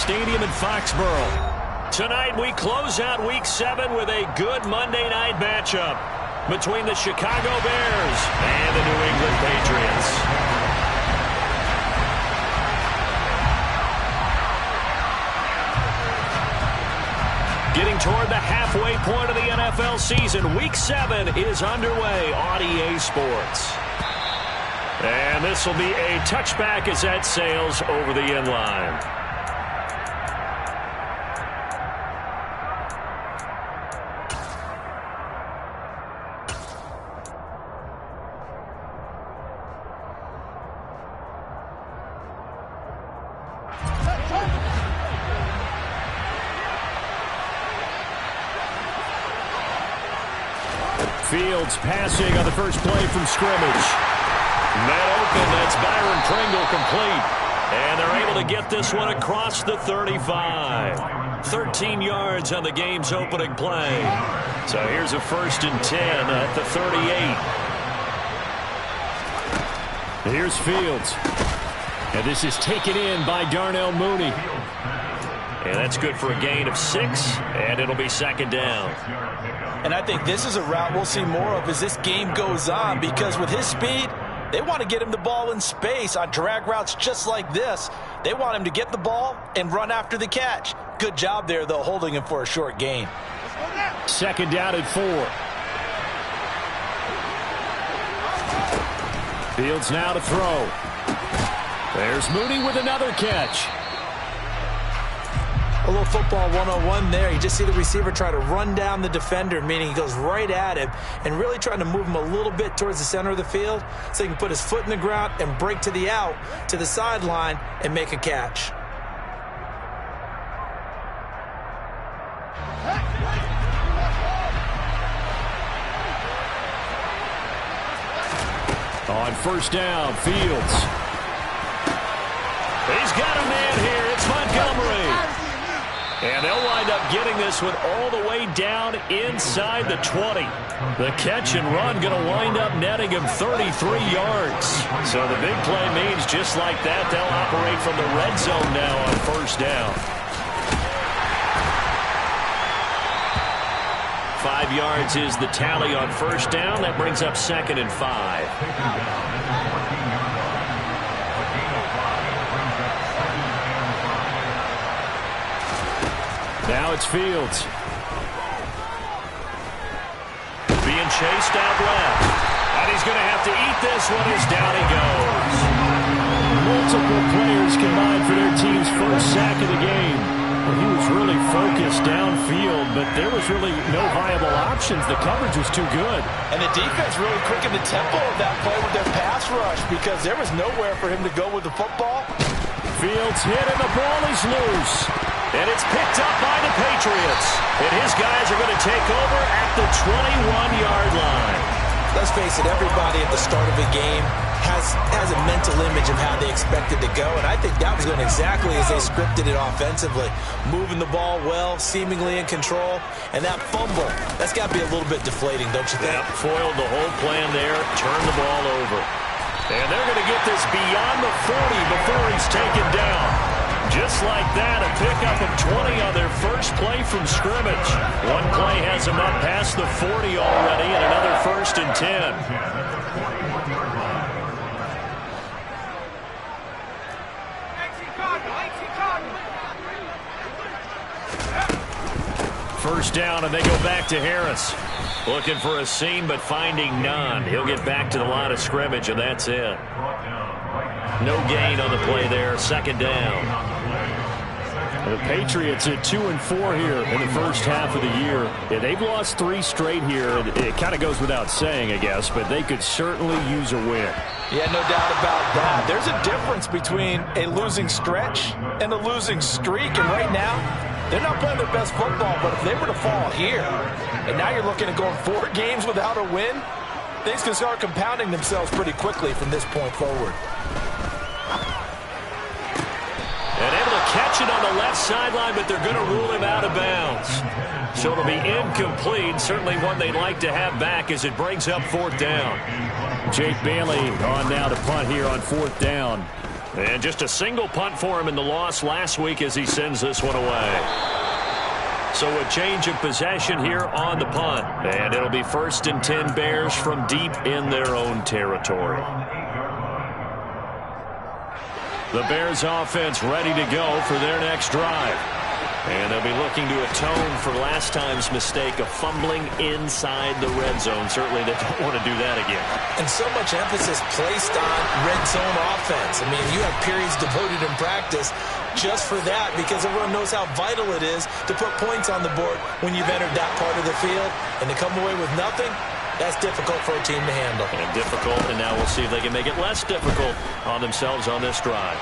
Stadium in Foxborough. Tonight we close out Week 7 with a good Monday night matchup between the Chicago Bears and the New England Patriots. Getting toward the halfway point of the NFL season, Week 7 is underway on EA Sports. And this will be a touchback as that sails over the end line. Fields passing on the first play from scrimmage. Met open, that's Byron Pringle complete. And they're able to get this one across the 35. 13 yards on the game's opening play. So here's a 1st and 10 at the 38. Here's Fields. And this is taken in by Darnell Mooney. And that's good for a gain of 6, and it'll be 2nd down. And I think this is a route we'll see more of as this game goes on, because with his speed, they want to get him the ball in space on drag routes just like this. They want him to get the ball and run after the catch. Good job there, though, holding him for a short gain. 2nd down and 4. Fields now to throw. There's Mooney with another catch. A little football 101 there. You just see the receiver try to run down the defender, meaning he goes right at him and really trying to move him a little bit towards the center of the field so he can put his foot in the ground and break to the out, to the sideline, and make a catch. On 1st down, Fields. He's got a man here. It's Montgomery. And they'll wind up getting this one all the way down inside the 20. The catch and run going to wind up netting him 33 yards. So the big play means just like that, they'll operate from the red zone now on 1st down. 5 yards is the tally on 1st down. That brings up 2nd and 5. Now it's Fields. Being chased out left. And he's going to have to eat this one as down he goes. Multiple players combined for their team's first sack of the game. Well, he was really focused downfield, but there was really no viable options. The coverage was too good. And the defense really quickened the tempo of that play with their pass rush because there was nowhere for him to go with the football. Fields hit and the ball is loose. And it's picked up by the Patriots. And his guys are going to take over at the 21-yard line. Let's face it, everybody at the start of a game has a mental image of how they expect it to go. And I think that was going exactly as they scripted it offensively. Moving the ball well, seemingly in control. And that fumble, that's got to be a little bit deflating, don't you think? Yep, foiled the whole plan there, turned the ball over. And they're going to get this beyond the 40 before he's taken down. Just like that, a pickup of 20 on their first play from scrimmage. One play has them up past the 40 already, and another 1st and 10. First down, and they go back to Harris. Looking for a seam, but finding none. He'll get back to the line of scrimmage, and that's it. No gain on the play there. 2nd down. The Patriots at 2-4 here in the first half of the year. Yeah, they've lost 3 straight here. It kind of goes without saying, I guess, but they could certainly use a win. Yeah, no doubt about that. There's a difference between a losing stretch and a losing streak, and right now, they're not playing their best football, but if they were to fall here, and now you're looking at going 4 games without a win, things can start compounding themselves pretty quickly from this point forward. And able to catch it on the left sideline, but they're going to rule him out of bounds. So it'll be incomplete. Certainly one they'd like to have back as it brings up 4th down. Jake Bailey on now to punt here on 4th down. And just a single punt for him in the loss last week as he sends this one away. So a change of possession here on the punt. And it'll be 1st and 10 Bears from deep in their own territory. The Bears offense ready to go for their next drive. And they'll be looking to atone for last time's mistake of fumbling inside the red zone. Certainly they don't want to do that again. And so much emphasis placed on red zone offense. I mean, you have periods devoted in practice just for that because everyone knows how vital it is to put points on the board when you've entered that part of the field. And to come away with nothing, that's difficult for a team to handle. And difficult, and now we'll see if they can make it less difficult on themselves on this drive.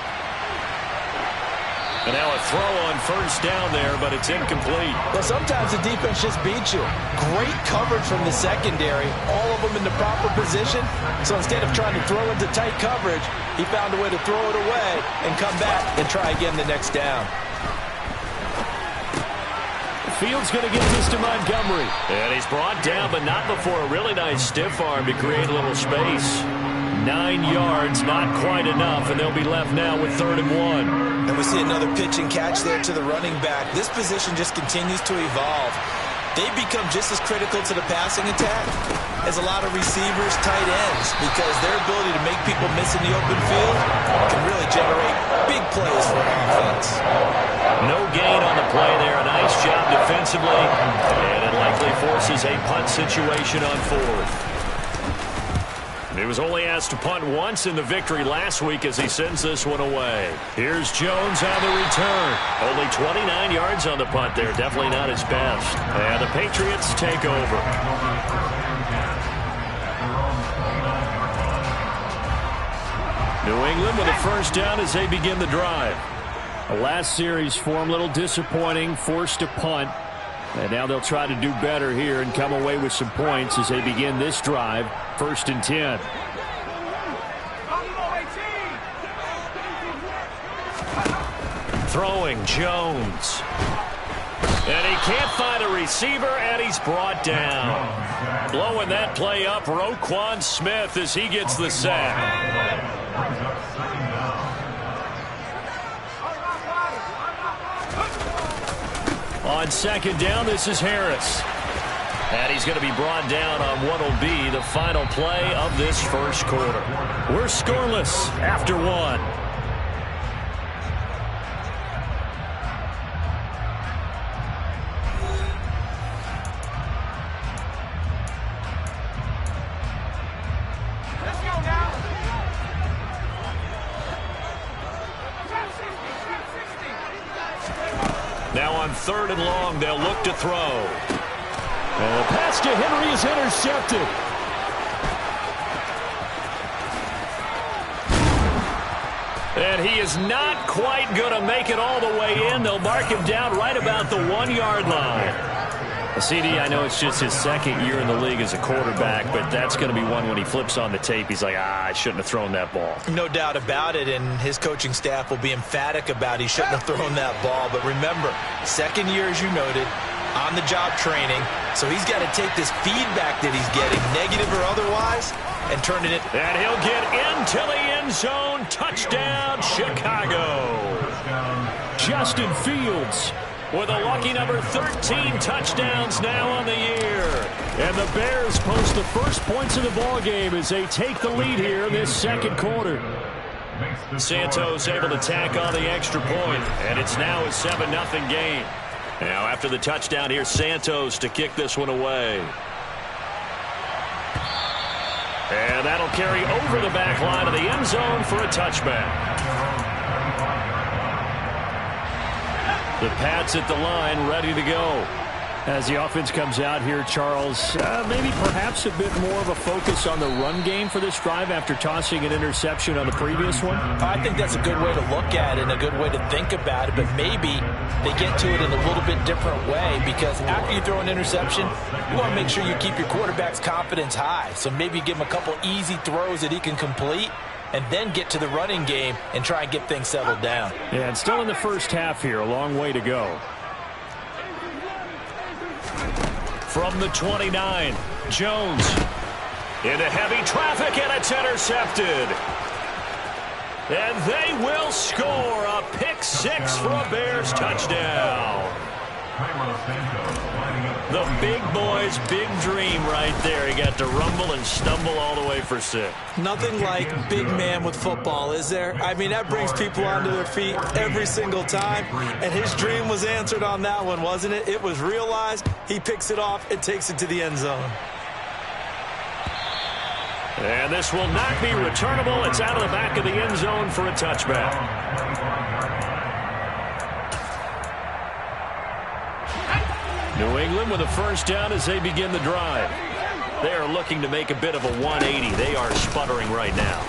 And now a throw on 1st down there, but it's incomplete. Well, sometimes the defense just beats you. Great coverage from the secondary, all of them in the proper position. So instead of trying to throw into tight coverage, he found a way to throw it away and come back and try again the next down. Fields going to get this to Montgomery. And he's brought down, but not before a really nice stiff arm to create a little space. 9 yards, not quite enough, and they'll be left now with 3rd and 1. And we see another pitch and catch there to the running back. This position just continues to evolve. They become just as critical to the passing attack as a lot of receivers, tight ends, because their ability to make people miss in the open field can really generate big plays for an offense. No gain on the play there. A nice job defensively, and it likely forces a punt situation on 4th. He was only asked to punt once in the victory last week as he sends this one away. Here's Jones on the return. Only 29 yards on the punt there. Definitely not his best. And the Patriots take over. New England with a 1st down as they begin the drive. The last series for him, a little disappointing, forced to punt. And now they'll try to do better here and come away with some points as they begin this drive. 1st and 10. Throwing Jones. And he can't find a receiver, and he's brought down. Blowing that play up, Roquan Smith as he gets the sack. On 2nd down, this is Harris. And he's going to be brought down on what will be the final play of this 1st quarter. We're scoreless after 1. Now on 3rd and long, they'll look to throw. And the pass to Henry is intercepted. And he is not quite going to make it all the way in. They'll mark him down right about the 1-yard line. CD, I know it's just his 2nd year in the league as a quarterback, but that's going to be one when he flips on the tape. He's like, I shouldn't have thrown that ball. No doubt about it, and his coaching staff will be emphatic about he shouldn't have thrown that ball. But remember, 2nd year, as you noted, on-the-job training, so he's got to take this feedback that he's getting, negative or otherwise, and turn it in. And he'll get into the end zone. Touchdown, Chicago. Justin Fields with a lucky number 13 touchdowns now on the year. And the Bears post the first points of the ball game as they take the lead here in this 2nd quarter. Santos able to tack on the extra point, and it's now a 7-0 game. Now after the touchdown, here's Santos to kick this one away. And that'll carry over the back line of the end zone for a touchback. The Pats at the line, ready to go. As the offense comes out here, Charles, maybe perhaps a bit more of a focus on the run game for this drive after tossing an interception on the previous one? I think that's a good way to look at it and a good way to think about it, but maybe they get to it in a little bit different way because after you throw an interception, you want to make sure you keep your quarterback's confidence high. So maybe you give him a couple easy throws that he can complete and then get to the running game and try and get things settled down. Yeah, and still in the first half here, a long way to go. From the 29, Jones into heavy traffic, and it's intercepted. And they will score a pick six for a Bears touchdown. The big boy's big dream right there. He got to rumble and stumble all the way for 6. Nothing like big man with football, is there? I mean, that brings people onto their feet every single time. And his dream was answered on that one, wasn't it? It was realized. He picks it off and takes it to the end zone. And this will not be returnable. It's out of the back of the end zone for a touchback. New England with a first down as they begin the drive. They are looking to make a bit of a 180. They are sputtering right now.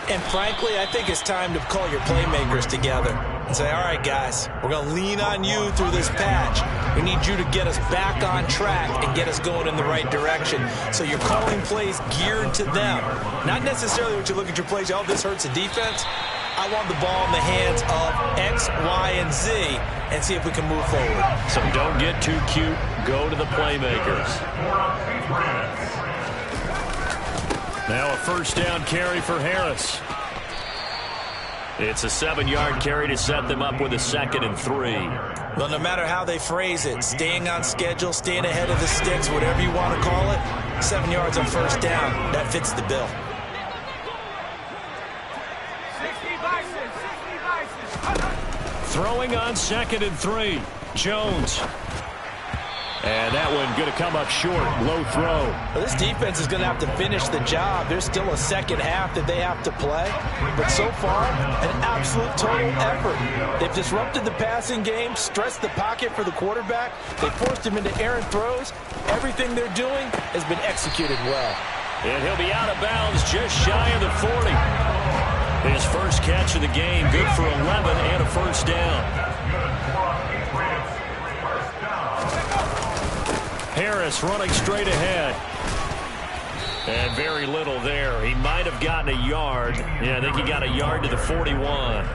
And frankly, I think it's time to call your playmakers together and say, all right, guys, we're going to lean on you through this patch. We need you to get us back on track and get us going in the right direction. So you're calling plays geared to them. Not necessarily what you look at your plays, oh, this hurts the defense. I want the ball in the hands of X, Y, and Z and see if we can move forward. So don't get too cute. Go to the playmakers. Now a first down carry for Harris. It's a 7-yard carry to set them up with a 2nd and 3. Well, no matter how they phrase it, staying on schedule, staying ahead of the sticks, whatever you want to call it, 7 yards on first down, that fits the bill. Throwing on 2nd and 3. Jones. And that one going to come up short. Low throw. Well, this defense is going to have to finish the job. There's still a second half that they have to play. But so far, an absolute total effort. They've disrupted the passing game, stressed the pocket for the quarterback. They forced him into errant throws. Everything they're doing has been executed well. And he'll be out of bounds just shy of the 40. His first catch of the game, good for 11 and a first down. Harris running straight ahead. And very little there. He might have gotten a yard. Yeah, I think he got a yard to the 41.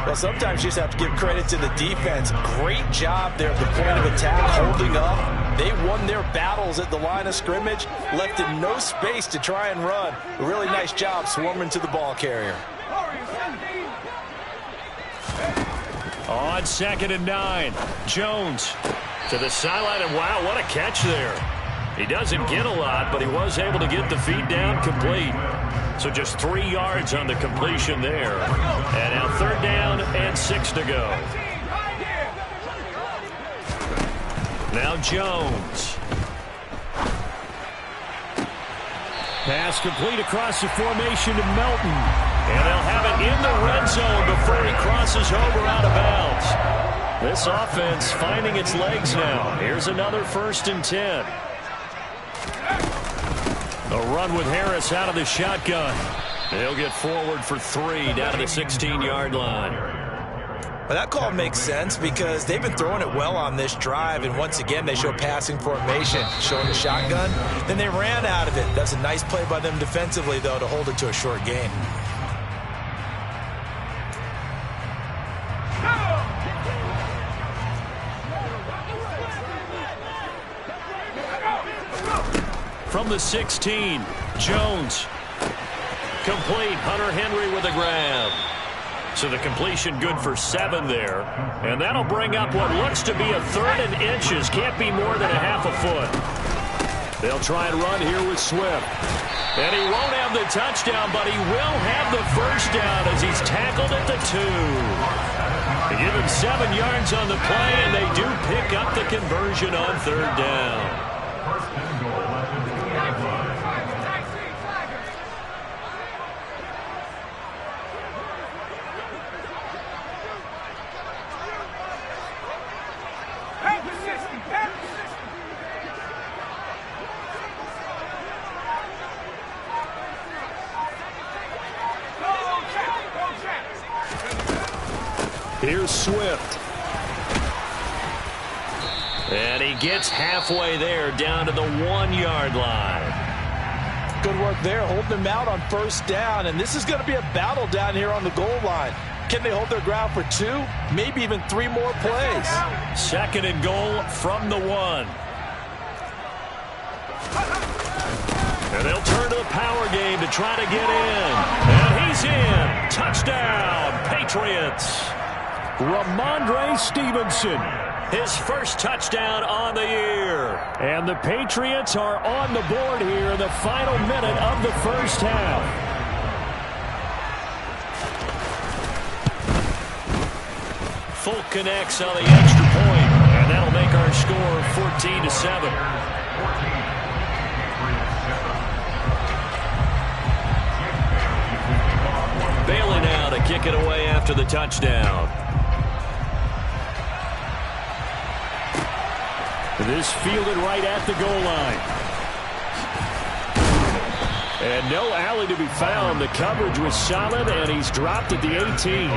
Well, sometimes you just have to give credit to the defense. Great job there at the point of attack, holding up. They won their battles at the line of scrimmage, left in no space to try and run. A really nice job swarming to the ball carrier. On 2nd and 9, Jones to the sideline, and wow, what a catch there. He doesn't get a lot, but he was able to get the feed down complete. So just 3 yards on the completion there. And now 3rd down and 6 to go. Now Jones. Pass complete across the formation to Melton. And they'll have it in the red zone before he crosses over out of bounds. This offense finding its legs now. Here's another 1st and 10. A run with Harris out of the shotgun. He'll get forward for 3 down to the 16-yard line. Well, that call makes sense because they've been throwing it well on this drive, and once again they show passing formation, showing the shotgun. Then they ran out of it. That's a nice play by them defensively, though, to hold it to a short gain. From the 16, Jones. Complete. Hunter Henry with a grab. So the completion good for 7 there. And that'll bring up what looks to be a 3rd and inches. Can't be more than a half a foot. They'll try and run here with Swift. And he won't have the touchdown, but he will have the first down as he's tackled at the 2. They give him 7 yards on the play, and they do pick up the conversion on 3rd down. Here's Swift. And he gets halfway there, down to the 1-yard line. Good work there, holding him out on 1st down. And this is going to be a battle down here on the goal line. Can they hold their ground for 2, maybe even 3 more plays? 2nd and goal from the 1. And they'll turn to the power game to try to get in. And he's in. Touchdown, Patriots. Ramondre Stevenson. His first touchdown on the year. And the Patriots are on the board here in the final minute of the first half. Folk connects on the extra point, and that'll make our score 14-7. Bailey now to kick it away after the touchdown. This fielded right at the goal line. And no alley to be found. The coverage was solid, and he's dropped at the 18.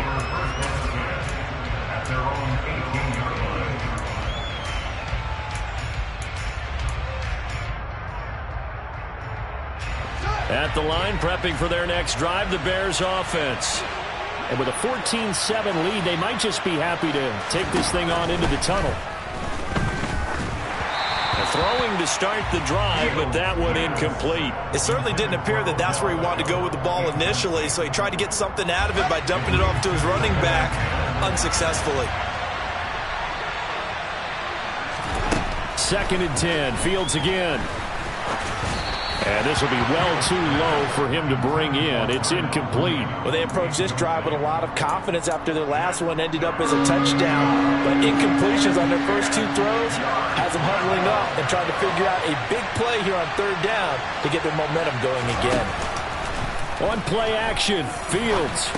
At the line, prepping for their next drive, the Bears offense. And with a 14-7 lead, they might just be happy to take this thing on into the tunnel. Throwing to start the drive, but that one incomplete. It certainly didn't appear that that's where he wanted to go with the ball initially, so he tried to get something out of it by dumping it off to his running back unsuccessfully. 2nd and 10. Fields again. And this will be well too low for him to bring in. It's incomplete. Well, they approached this drive with a lot of confidence after their last one ended up as a touchdown. But incompletions on their first 2 throws has them huddling up and trying to figure out a big play here on 3rd down to get their momentum going again. On play action, Fields.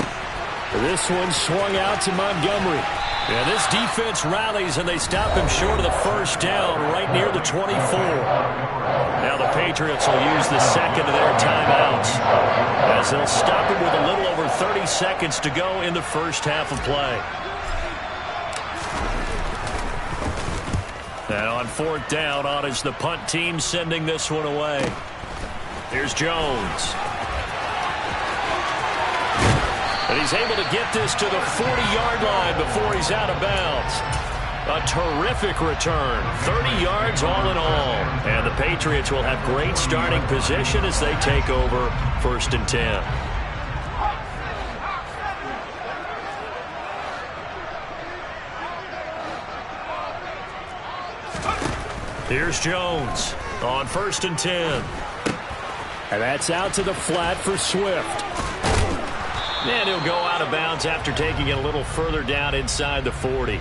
This one swung out to Montgomery. Yeah, this defense rallies, and they stop him short of the first down right near the 24. Now the Patriots will use the second of their timeouts as they'll stop him with a little over 30 seconds to go in the first half of play. And on 4th down, on is the punt team sending this one away. Here's Jones. And he's able to get this to the 40-yard line before he's out of bounds. A terrific return. 30 yards all in all. And the Patriots will have great starting position as they take over 1st and 10. Here's Jones on 1st and 10. And that's out to the flat for Swift. And he'll go out of bounds after taking it a little further down inside the 40.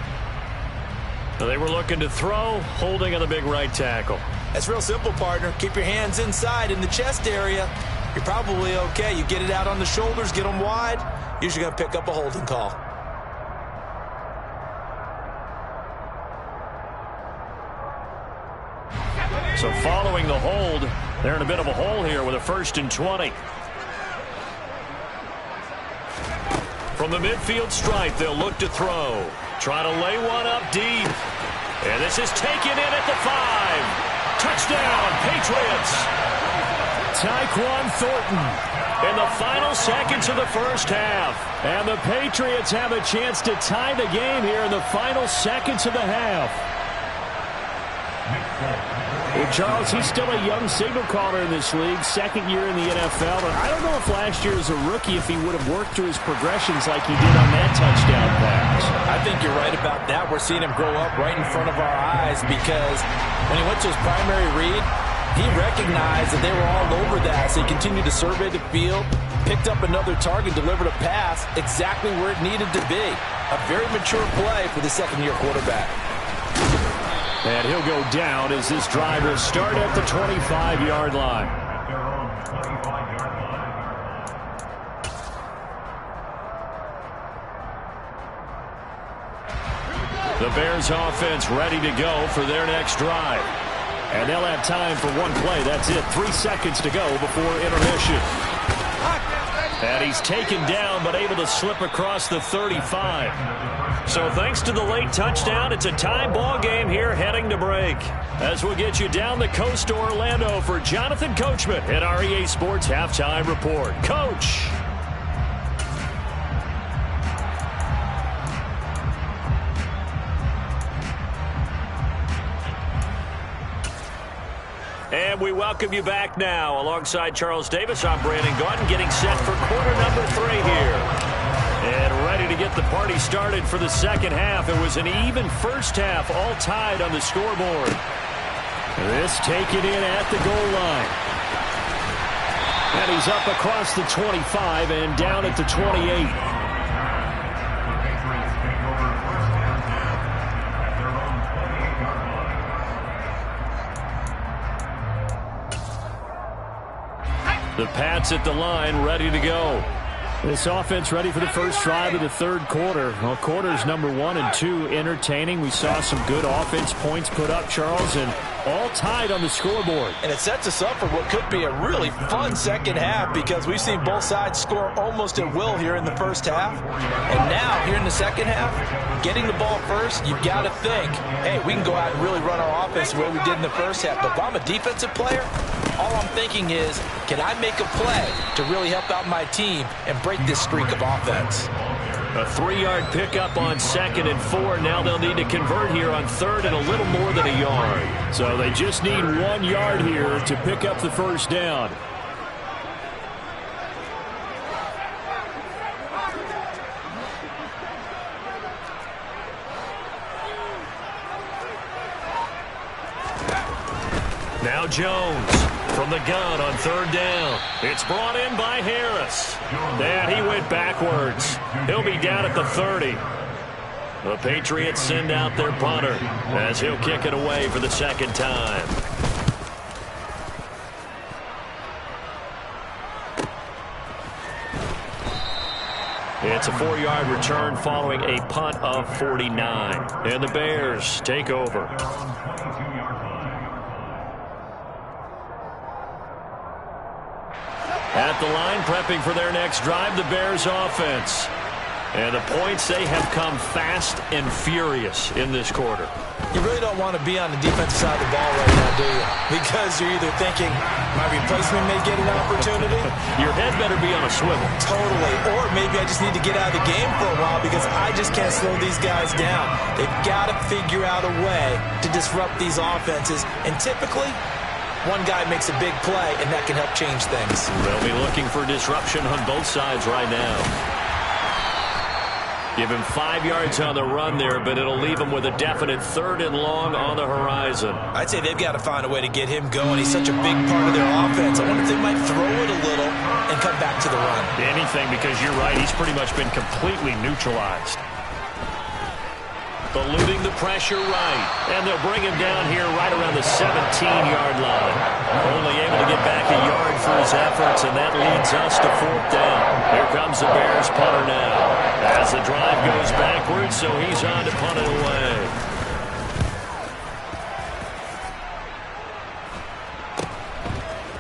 So they were looking to throw, holding on the big right tackle. That's real simple, partner. Keep your hands inside in the chest area. You're probably okay. You get it out on the shoulders, get them wide, usually going to pick up a holding call. So following the hold, they're in a bit of a hole here with a 1st and 20. From the midfield stripe, they'll look to throw. Try to lay one up deep. And this is taken in at the 5. Touchdown, Patriots. Tyquan Thornton. In the final seconds of the first half. And the Patriots have a chance to tie the game here in the final seconds of the half. Well, Charles, he's still a young signal caller in this league, 2nd year in the NFL. And I don't know if last year as a rookie, if he would have worked through his progressions like he did on that touchdown pass. I think you're right about that. We're seeing him grow up right in front of our eyes because when he went to his primary read, he recognized that they were all over that. So he continued to survey the field, picked up another target, delivered a pass exactly where it needed to be. A very mature play for the 2nd-year quarterback. And he'll go down as this drive will start at the 25-yard line. The Bears offense ready to go for their next drive. And they'll have time for one play. That's it. 3 seconds to go before intermission. And he's taken down but able to slip across the 35. So thanks to the late touchdown, it's a tie ball game here heading to break. As we'll get you down the coast to Orlando for Jonathan Coachman at our EA Sports Halftime Report. Coach. And we welcome you back now. Alongside Charles Davis, I'm Brandon Gaudin, getting set for quarter number 3 here. And ready to get the party started for the second half. It was an even first half, all tied on the scoreboard. This taken in at the goal line. And he's up across the 25 and down at the 28. The Pats at the line, ready to go. This offense ready for the first drive of the third quarter. Well, quarters number 1 and 2 entertaining. We saw some good offense points put up, Charles, and all tied on the scoreboard. And it sets us up for what could be a really fun second half because we've seen both sides score almost at will here in the first half. And now, here in the second half, getting the ball first, you've got to think, hey, we can go out and really run our offense the way we did in the first half. But if I'm a defensive player, all I'm thinking is, can I make a play to really help out my team and break this streak of offense? A 3-yard pickup on 2nd and 4. Now they'll need to convert here on 3rd and a little more than a yard. So they just need 1 yard here to pick up the first down. Now Jones from the gun on 3rd down. It's brought in by Harris. And he went backwards. He'll be down at the 30. The Patriots send out their punter as he'll kick it away for the second time. It's a 4-yard return following a punt of 49. And the Bears take over. At the line, prepping for their next drive, the Bears offense. And the points, they have come fast and furious in this quarter. You really don't want to be on the defensive side of the ball right now, do you? Because you're either thinking, my replacement may get an opportunity. Your head better be on a swivel. Totally. Or maybe I just need to get out of the game for a while because I just can't slow these guys down. They've got to figure out a way to disrupt these offenses. And typically, one guy makes a big play, and that can help change things. They'll be looking for disruption on both sides right now. Give him 5 yards on the run there, but it'll leave him with a definite 3rd and long on the horizon. I'd say they've got to find a way to get him going. He's such a big part of their offense. I wonder if they might throw it a little and come back to the run. Anything, because you're right. He's pretty much been completely neutralized. Eluding the pressure right. And they'll bring him down here right around the 17-yard line. Only able to get back a yard for his efforts, and that leads us to 4th down. Here comes the Bears punter now. As the drive goes backwards, so he's on to punt it away.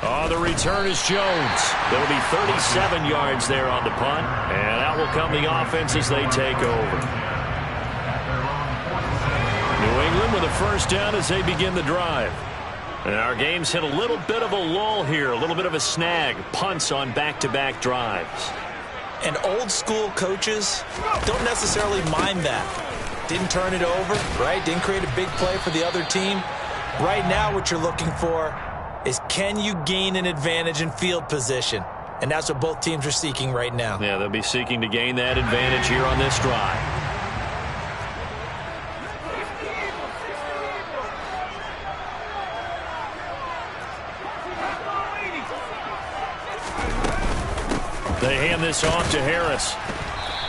On the return is Jones. There'll be 37 yards there on the punt, and out will come the offense as they take over. New England with a first down as they begin the drive. And our game's hit a little bit of a lull here, a little bit of a snag. Punts on back-to-back drives. And old-school coaches don't necessarily mind that. Didn't turn it over, right? Didn't create a big play for the other team. Right now what you're looking for is, can you gain an advantage in field position? And that's what both teams are seeking right now. Yeah, they'll be seeking to gain that advantage here on this drive. They hand this off to Harris.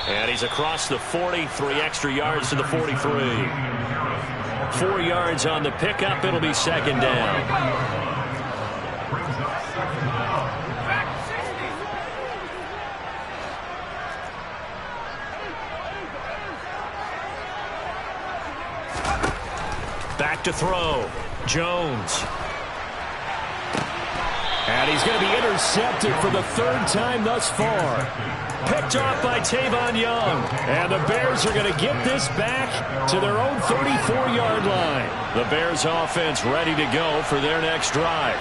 And he's across the 40, 3 extra yards to the 43. 4 yards on the pickup. It'll be 2nd down. Back to throw. Jones. And he's going to be intercepted for the 3rd time thus far. Picked off by Tavon Young. And the Bears are going to get this back to their own 34-yard line. The Bears offense ready to go for their next drive.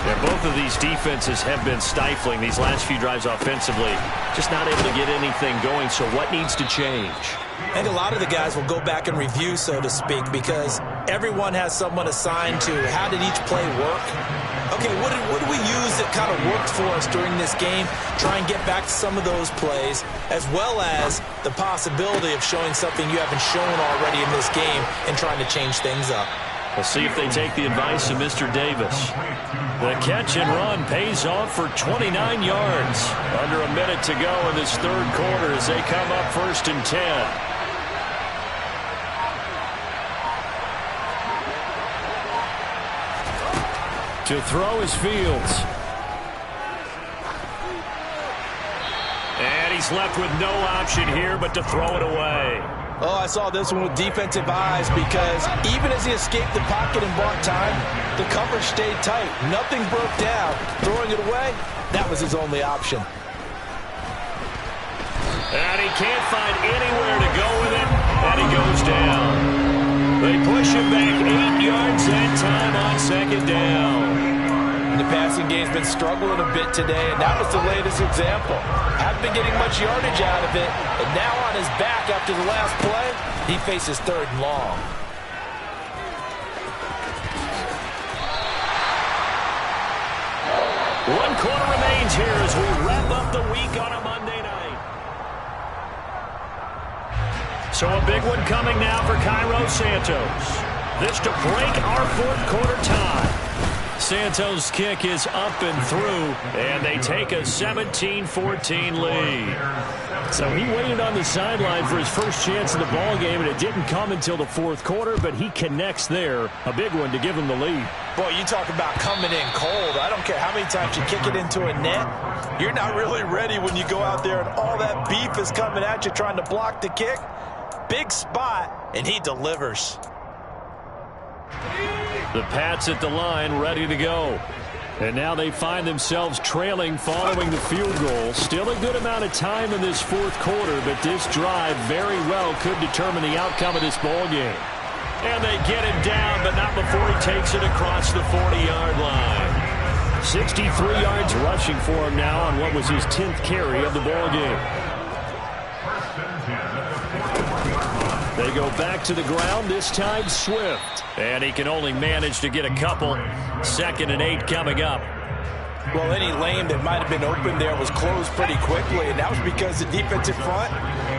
Yeah, both of these defenses have been stifling these last few drives offensively. Just not able to get anything going, so what needs to change? I think a lot of the guys will go back and review, so to speak, because everyone has someone assigned to how did each play work. okay, what did we use that kind of worked for us during this game? Try and get back to some of those plays, as well as the possibility of showing something you haven't shown already in this game and trying to change things up. We'll see if they take the advice of Mr. Davis. The catch and run pays off for 29 yards. Under a minute to go in this third quarter as they come up 1st and 10. To throw is Fields. And he's left with no option here but to throw it away. Oh, I saw this one with defensive eyes because even as he escaped the pocket and bought time, the coverage stayed tight. Nothing broke down. Throwing it away, that was his only option. And he can't find anywhere to go with it, and he goes down. They push him back 8 yards that time on 2nd down. The passing game's been struggling a bit today, and that was the latest example. Haven't been getting much yardage out of it, and now on his back after the last play, he faces 3rd and long. One quarter remains here as we wrap up the week on a Monday night. So a big one coming now for Cairo Santos. This to break our 4th quarter tie. Santos' kick is up and through, and they take a 17-14 lead. So he waited on the sideline for his first chance in the ball game, and it didn't come until the 4th quarter, but he connects there. A big one to give him the lead. Boy, you talk about coming in cold. I don't care how many times you kick it into a net. You're not really ready when you go out there and all that beef is coming at you trying to block the kick. Big spot, and he delivers. The Pats at the line ready to go. And now they find themselves trailing following the field goal. Still a good amount of time in this 4th quarter, but this drive very well could determine the outcome of this ball game. And they get him down, but not before he takes it across the 40-yard line. 63 yards rushing for him now on what was his 10th carry of the ball game. They go back to the ground, this time Swift. And he can only manage to get a couple. 2nd and 8 coming up. Well, any lane that might have been open there was closed pretty quickly, and that was because the defensive front,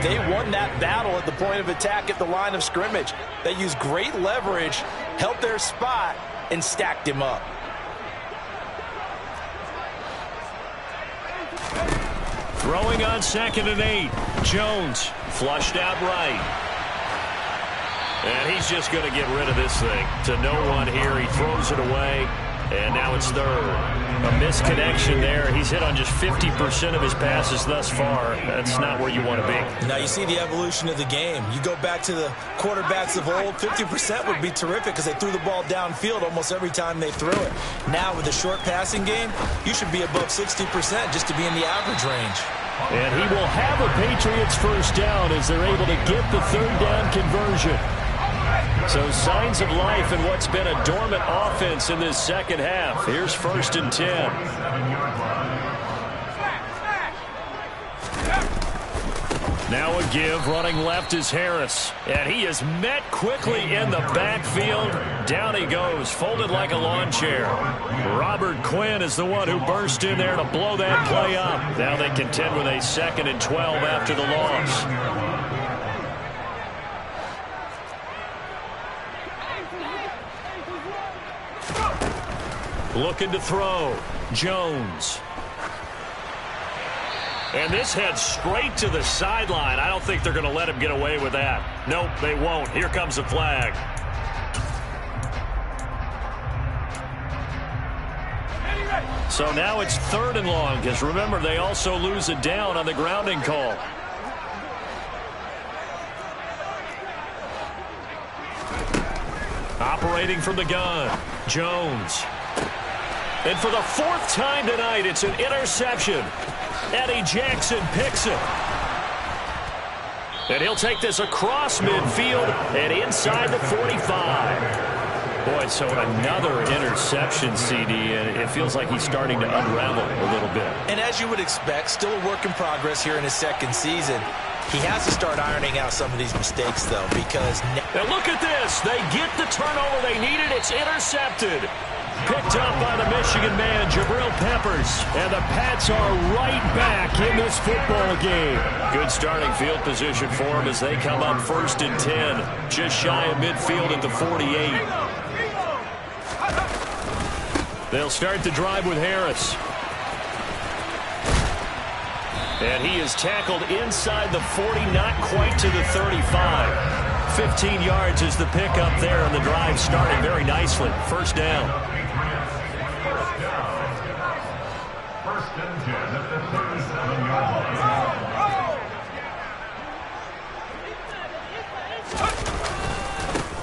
they won that battle at the point of attack at the line of scrimmage. They used great leverage, held their spot, and stacked him up. Throwing on 2nd and 8. Jones flushed out right. And he's just going to get rid of this thing. To no one here. He throws it away. And now it's 3rd. A misconnection there. He's hit on just 50% of his passes thus far. That's not where you want to be. Now you see the evolution of the game. You go back to the quarterbacks of old, 50% would be terrific because they threw the ball downfield almost every time they threw it. Now with the short passing game, you should be above 60% just to be in the average range. And he will have a Patriots first down as they're able to get the 3rd down conversion. So signs of life in what's been a dormant offense in this 2nd half. Here's 1st and 10. Now a give, running left is Harris. And he is met quickly in the backfield. Down he goes, folded like a lawn chair. Robert Quinn is the one who burst in there to blow that play up. Now they contend with a 2nd and 12 after the loss. Looking to throw. Jones. And this heads straight to the sideline. I don't think they're going to let him get away with that. Nope, they won't. Here comes the flag. So now it's 3rd and long, because remember, they also lose a down on the grounding call. Operating from the gun, Jones. And for the 4th time tonight, it's an interception. Eddie Jackson picks it. And he'll take this across midfield and inside the 45. Boy, so another interception, CD, and it feels like he's starting to unravel a little bit. And as you would expect, still a work in progress here in his 2nd season. He has to start ironing out some of these mistakes, though, because... Now look at this. They get the turnover they needed. It's intercepted. Picked up by the Michigan man, Jabril Peppers. And the Pats are right back in this football game. Good starting field position for them as they come up 1st and 10. Just shy of midfield at the 48. They'll start the drive with Harris. And he is tackled inside the 40, not quite to the 35. 15 yards is the pickup there, and the drive starting very nicely. First down.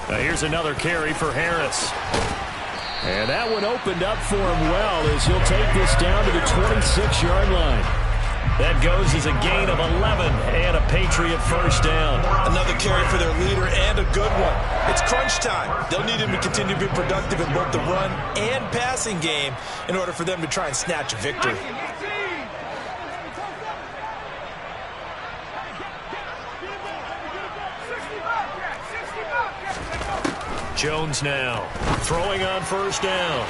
Now here's another carry for Harris. And that one opened up for him well as he'll take this down to the 26-yard line. That goes as a gain of 11 and a Patriot first down. Another carry for their leader and a good one. It's crunch time. They'll need him to continue to be productive in both the run and passing game in order for them to try and snatch a victory. Jones now throwing on first down.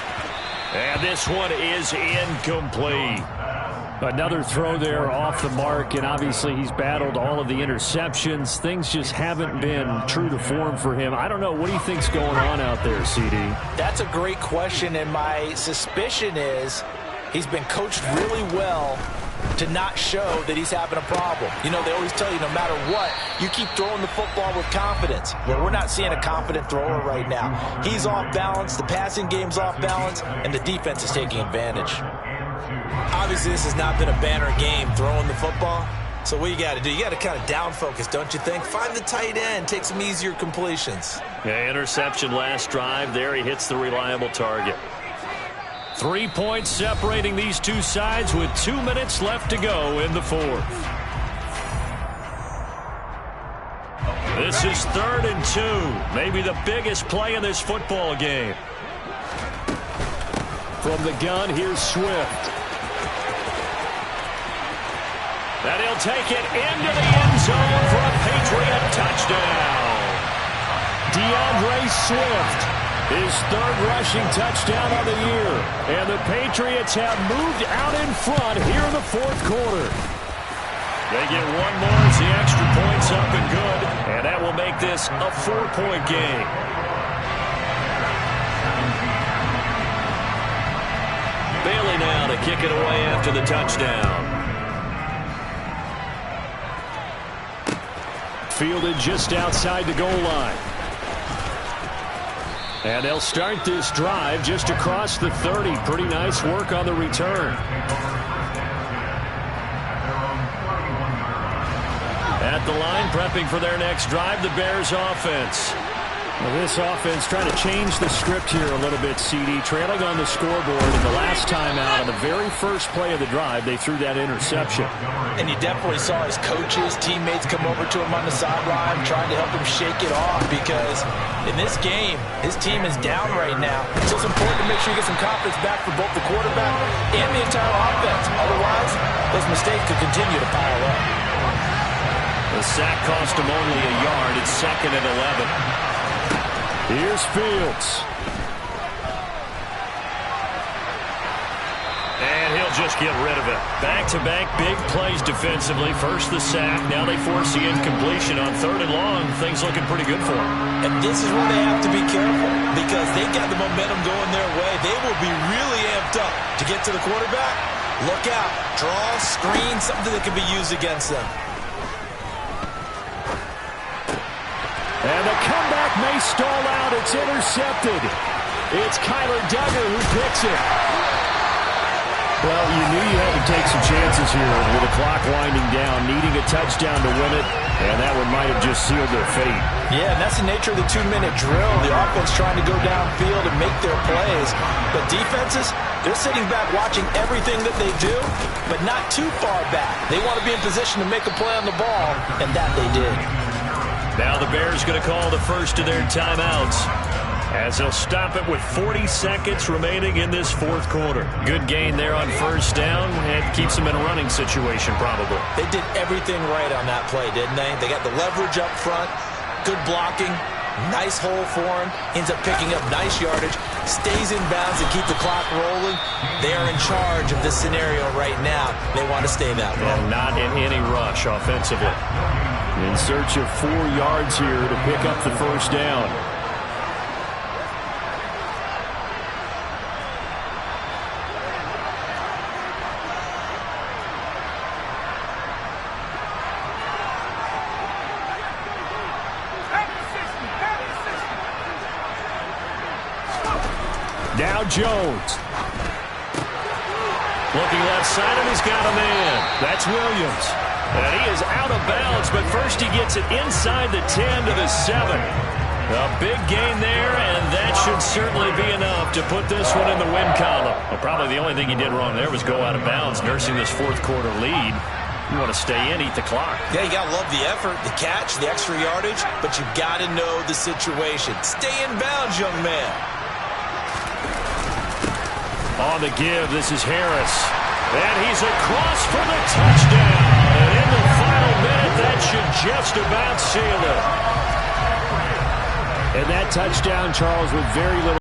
And this one is incomplete. Another throw there off the mark, and obviously he's battled all of the interceptions. Things just haven't been true to form for him. I don't know. What do you think's going on out there, CD? That's a great question, and my suspicion is he's been coached really well to not show that he's having a problem. You know, they always tell you no matter what, you keep throwing the football with confidence. Well, we're not seeing a confident thrower right now. He's off balance, the passing game's off balance, and the defense is taking advantage. Obviously, this has not been a banner game throwing the football. So what you got to do, you got to kind of down focus, don't you think? Find the tight end, take some easier completions. Yeah, interception last drive. There he hits the reliable target. 3 points separating these two sides with 2 minutes left to go in the fourth. This is 3rd and 2. Maybe the biggest play in this football game. From the gun, here's Swift. And he'll take it into the end zone for a Patriot touchdown. DeAndre Swift, his 3rd rushing touchdown of the year. And the Patriots have moved out in front here in the 4th quarter. They get one more as the extra point's up and good. And that will make this a 4-point game. Bailey now to kick it away after the touchdown. Fielded just outside the goal line. And they'll start this drive just across the 30. Pretty nice work on the return. At the line, prepping for their next drive, the Bears offense. Well, this offense trying to change the script here a little bit, CD. Trailing on the scoreboard, and the last time out on the very first play of the drive, they threw that interception. And you definitely saw his coaches, teammates come over to him on the sideline trying to help him shake it off because in this game, his team is down right now. So it's important to make sure you get some confidence back for both the quarterback and the entire offense. Otherwise, those mistakes could continue to pile up. The sack cost him only a yard. It's 2nd and 11. Here's Fields. And he'll just get rid of it. Back-to-back big plays defensively. First the sack. Now they force the incompletion on 3rd and long. Things looking pretty good for them. And this is where they have to be careful because they got the momentum going their way. They will be really amped up to get to the quarterback. Look out. Draw, screen, something that can be used against them. And the comeback may stall out. It's intercepted. It's Kyler Duggar who picks it. Well, you knew you had to take some chances here with the clock winding down, needing a touchdown to win it, and that one might have just sealed their fate. Yeah, and that's the nature of the 2-minute drill. The offense trying to go downfield and make their plays. But defenses, they're sitting back watching everything that they do, but not too far back. They want to be in position to make a play on the ball, and that they did. Now the Bears going to call the first of their timeouts as they'll stop it with 40 seconds remaining in this 4th quarter. Good gain there on first down and keeps them in a running situation probably. They did everything right on that play, didn't they? They got the leverage up front, good blocking, Nice hole for him. Ends up picking up nice yardage. Stays in bounds and keep the clock rolling. They are in charge of this scenario right now. They want to stay that way. And not in any rush offensively. In search of 4 yards here to pick up the first down. Now Jones. Looking left side, and he's got a man. That's Williams. And he is out of bounds, but first he gets it inside the 10 to the 7. A big gain there, and that should certainly be enough to put this one in the win column. Well, probably the only thing he did wrong there was go out of bounds, nursing this fourth-quarter lead. You want to stay in, eat the clock. Yeah, you got to love the effort, the catch, the extra yardage, but you got to know the situation. Stay in bounds, young man. On the give, this is Harris. And he's across for the touchdown. And in the final minute, that should just about seal it. And that touchdown, Charles, with very little